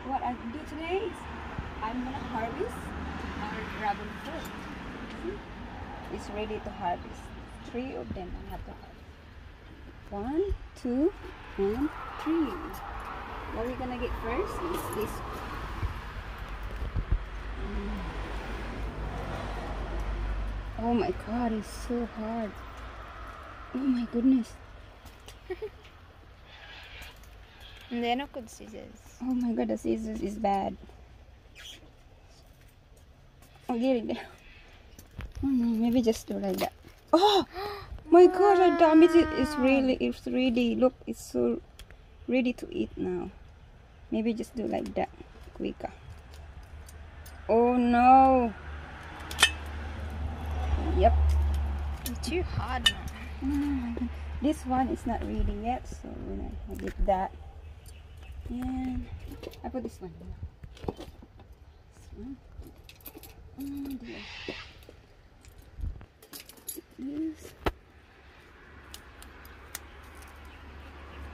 what I do today is I'm gonna harvest our dragon fruit. See? It's ready to harvest. 3 of them I have to harvest. 1, 2, and 3. What we're gonna get first is this. Oh my god, it's so hard. Oh my goodness. And they're not good scissors. Oh my god, the scissors is bad. Oh, get it there. Oh no, maybe just do like that. Oh my god, I damaged it. It's ready. Look, it's so ready to eat now. Maybe just do like that, quicker. Oh no. Yep. It's too hard now. Oh my god. This one is not ready yet, so we're gonna get that. And I put this one here. This one. Oh dear. This.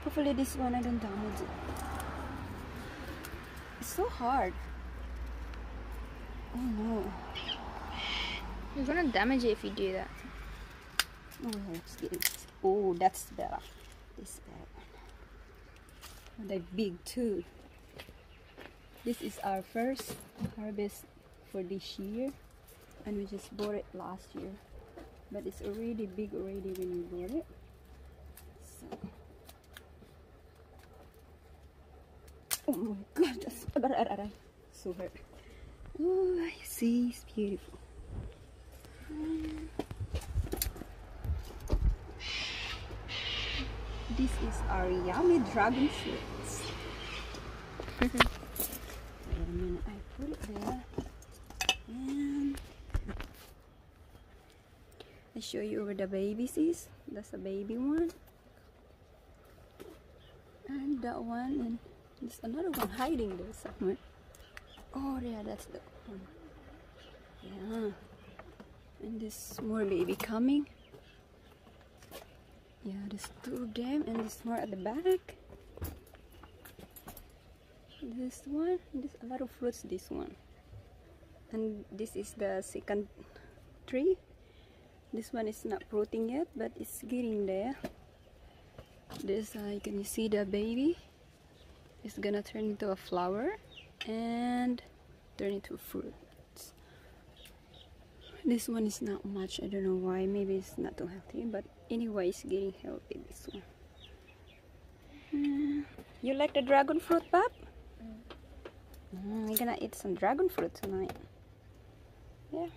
Hopefully this one I don't damage it. It's so hard. Oh no. You're gonna damage it if you do that. Oh, let's get it. Oh, that's better. This better. Oh, they're big too. This is our first harvest for this year, and we just bought it last year, but it's already big already when we bought it. So, oh my god, that's so hurt. Oh, you see, it's beautiful. This is our yummy dragon fruits. Wait a minute, I put it there. And I show you where the babies is. That's a baby one. And that one, and there's another one hiding there somewhere. Oh yeah, that's the one. Yeah. And there's more baby coming. Yeah, there's 2 of them, and there's more at the back. This one, there's a lot of fruits, this one. And this is the second tree. This one is not fruiting yet, but it's getting there. This, can you see the baby? It's gonna turn into a flower and turn into fruit. This one is not much, I don't know why, maybe it's not too healthy, but anyway, it's getting healthy, this one. You like the dragon fruit, Pap? We're gonna eat some dragon fruit tonight. Yeah.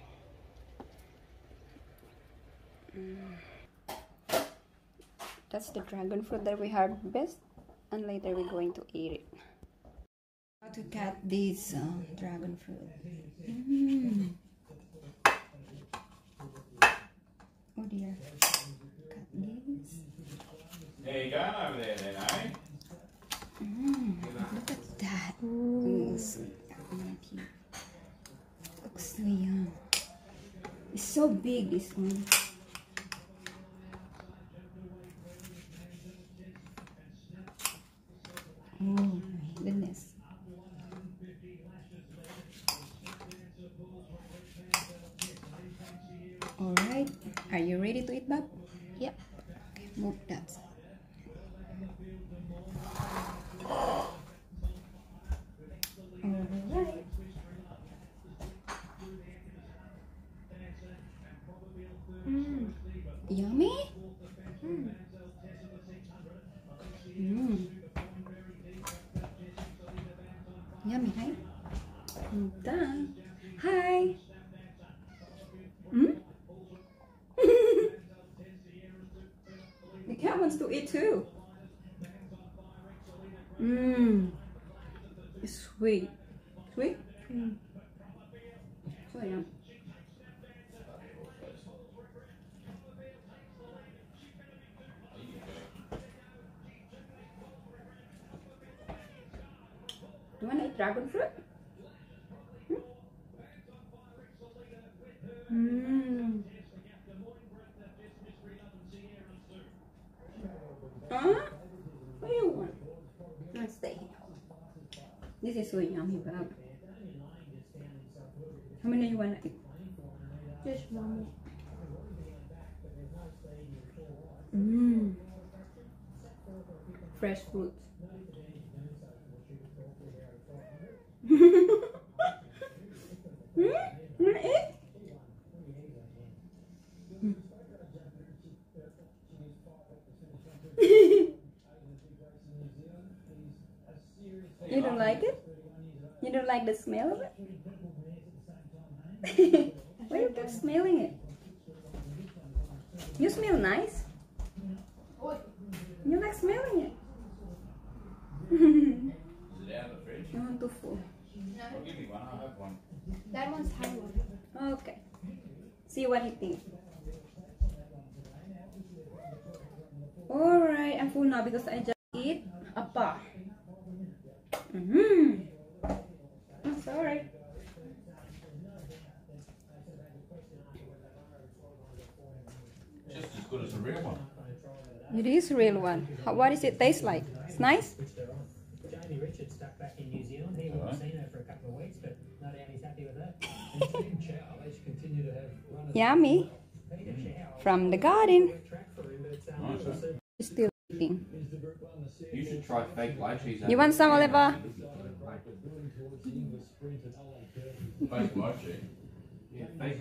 That's the dragon fruit that we harvest, and later we're going to eat it. How to cut this dragon fruit. Oh dear. Cut this. There you go over there then, eh? Look at that. Ooh, sweet. Looks so yum. It's so big, this one. Oh my goodness. Alright, are you ready to eat, Bob? Yep. Okay, move that side. Alright. Yummy? Yummy, right? Done. Hi. The cat wants to eat too. It's sweet. Sweet? So yum. Do you want to eat dragon fruit? Huh? What do you want? Let's stay here. This is so yummy, Bob. How many you want to eat? Just one. Mmm. Fresh fruit. You want to eat? You don't like it? You don't like the smell of it? Why you keep smelling it? You smell nice. You like smelling it. Is it out of the fridge? I want to full. I'll give you one. I'll have one. That one's Taiwan. Okay. See what he thinks. Alright, I'm full now because I just eat a bar. I'm sorry. Just as good as the real one. It is a real one. What does it taste like? It's nice? Jamie Richards stuck back in New Zealand. He won Casino for a couple of weeks, but no doubt he's happy with that. And Tim Chow, they should continue to have runners. Yummy. Peter Chow, From the garden. track for him, but Nice. Still eating. You should try fake light cheese. You want some, Oliver? Fake mochi. Yeah, fake